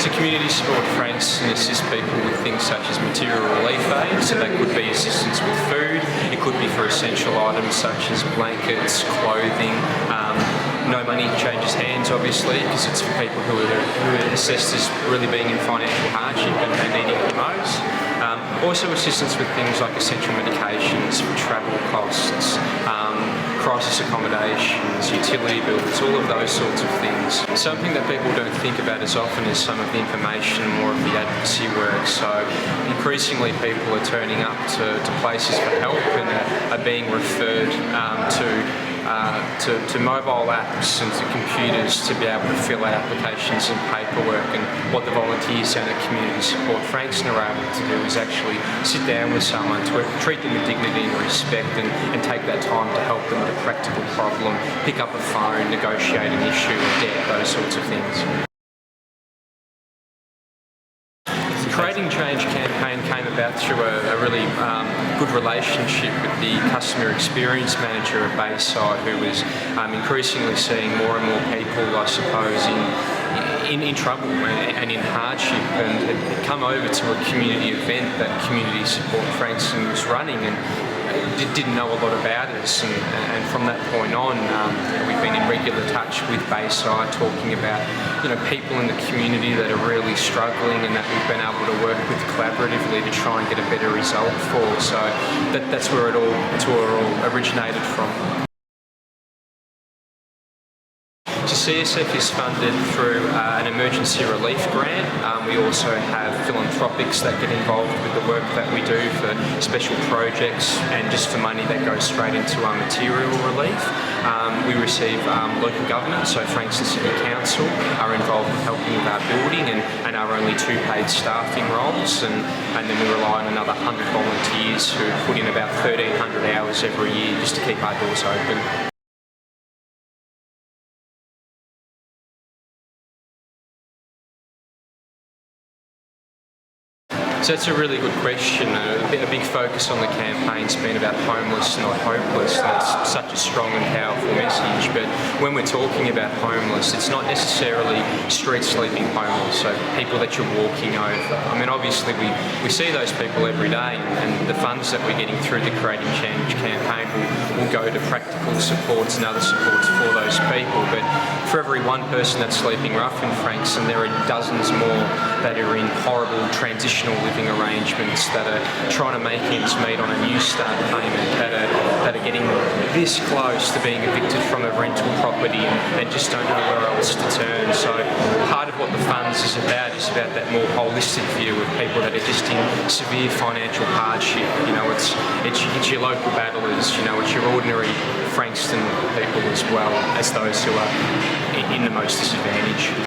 So Community Support Frankston assists people with things such as material relief aid, so that could be assistance with food, it could be for essential items such as blankets, clothing. No money changes hands, obviously, because it's for people who are assessed as really being in financial hardship and needing it the most. Also assistance with things like essential medications, travel costs, crisis accommodations, utility bills, all of those sorts of things. Something that people don't think about as often is some of the information, more of the advocacy work. So increasingly people are turning up to places for help and are being referred to mobile apps and to computers to be able to fill out applications and paperwork. And what the volunteers down at Community Support Frankston are able to do is actually sit down with someone, to treat them with dignity and respect, and take that time to help them with a practical problem, pick up a phone, negotiate an issue, debt, those sorts of things. Creating Change campaign came about through a really good relationship with the customer experience manager at Bayside, who was increasingly seeing more and more people, I suppose, in trouble and in hardship, and had come over to a community event that Community Support Frankston was running, and didn't know a lot about us, and from that point on we've been in regular touch with Bayside, talking about people in the community that are really struggling and that we've been able to work with collaboratively to try and get a better result for. So that's where it all originated from. So CSF is funded through an emergency relief grant. We also have philanthropics that get involved with the work that we do for special projects and just for money that goes straight into our material relief. We receive local government, so Frankston City Council are involved with helping with our building and our only 2 paid staffing roles, and then we rely on another 100 volunteers who put in about 1,300 hours every year just to keep our doors open. So that's a really good question. A big focus on the campaign's been about homeless, not hopeless. That's such a strong and powerful message. But when we're talking about homeless, it's not necessarily street sleeping homeless, so people that you're walking over. I mean, obviously we see those people every day, and the funds that we're getting through the Creating Change campaign will go to practical supports and other supports for those people. But for every one person that's sleeping rough in Frankston, there are dozens more that are in horrible transitional living arrangements, that are trying to make ends meet on a new start payment, that are getting this close to being evicted from a rental property and just don't know where else to turn. So part of what the funds is about that more holistic view of people that are just in severe financial hardship. It's your local battlers, it's your ordinary Frankston people as well as those who are in the most disadvantaged.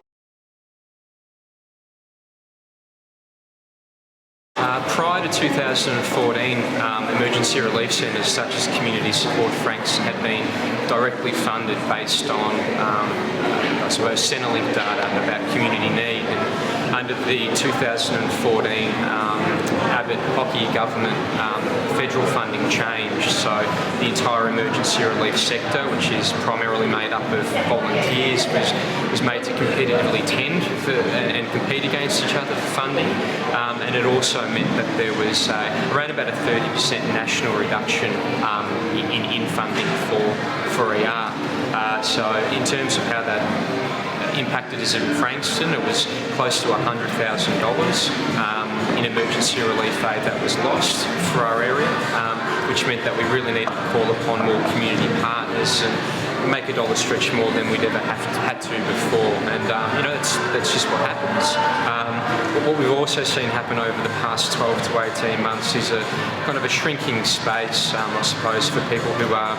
Prior to 2014, emergency relief centres such as Community Support Frankston had been directly funded based on, I suppose, Centrelink data about community need. And under the 2014 Abbott Hockey government, federal funding changed, so the entire emergency relief sector, which is primarily made up of volunteers, was made to competitively tend and compete against each other for funding, and it also meant that there was around about a 30% national reduction in funding for ER. So in terms of how that impacted us in Frankston, it was close to $100,000 in emergency relief aid that was lost for our area, which meant that we really needed to call upon more community partners and make a dollar stretch more than we'd ever had to before. And that's just what happens. But what we've also seen happen over the past 12 to 18 months is a kind of a shrinking space, I suppose, for people who are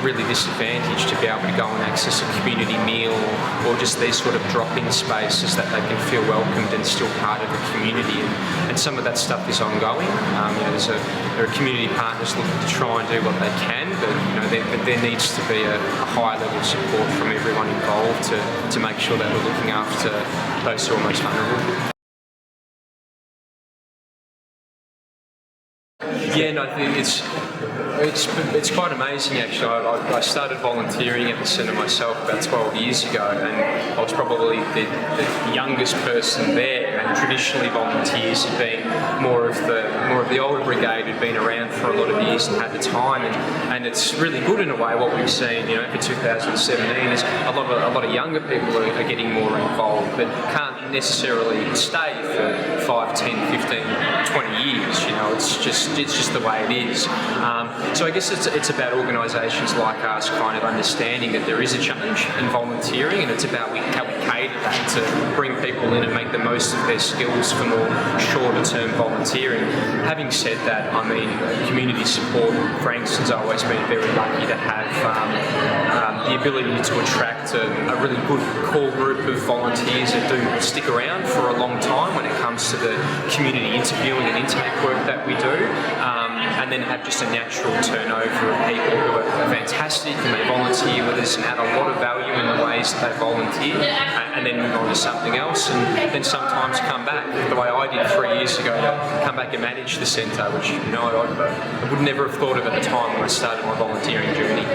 really disadvantaged to be able to go and access a community meal or just these sort of drop-in spaces that they can feel welcomed and still part of the community. And some of that stuff is ongoing. There are community partners looking to try and do what they can, but there needs to be a high level of support from everyone involved to make sure that we're looking after those who are most vulnerable. Yeah, no, I think it's quite amazing actually. I started volunteering at the centre myself about 12 years ago, and I was probably the youngest person there. And traditionally, volunteers had been more of the older brigade who'd been around for a lot of years and had the time. And it's really good in a way. What we've seen, for 2017 is a lot of younger people are getting more involved, but can't necessarily stay for 5, 10, 15, 20 years. It's just the way it is. So I guess it's about organisations like us kind of understanding that there is a change in volunteering, and it's about how we cater that to bring people in and make the most of their skills for more shorter term volunteering. Having said that, I mean, Community Support Frankston's always been very lucky to have the ability to attract a really good core group of volunteers that do stick around for a long time when it comes to the community interviewing and intake work that we do, and then have just a natural turnover of people who are fantastic and they volunteer with us and add a lot of value in the ways that they volunteer, and then move on to something else, and then sometimes come back the way I did 3 years ago, to come back and manage the centre, which I would never have thought of at the time when I started my volunteering journey.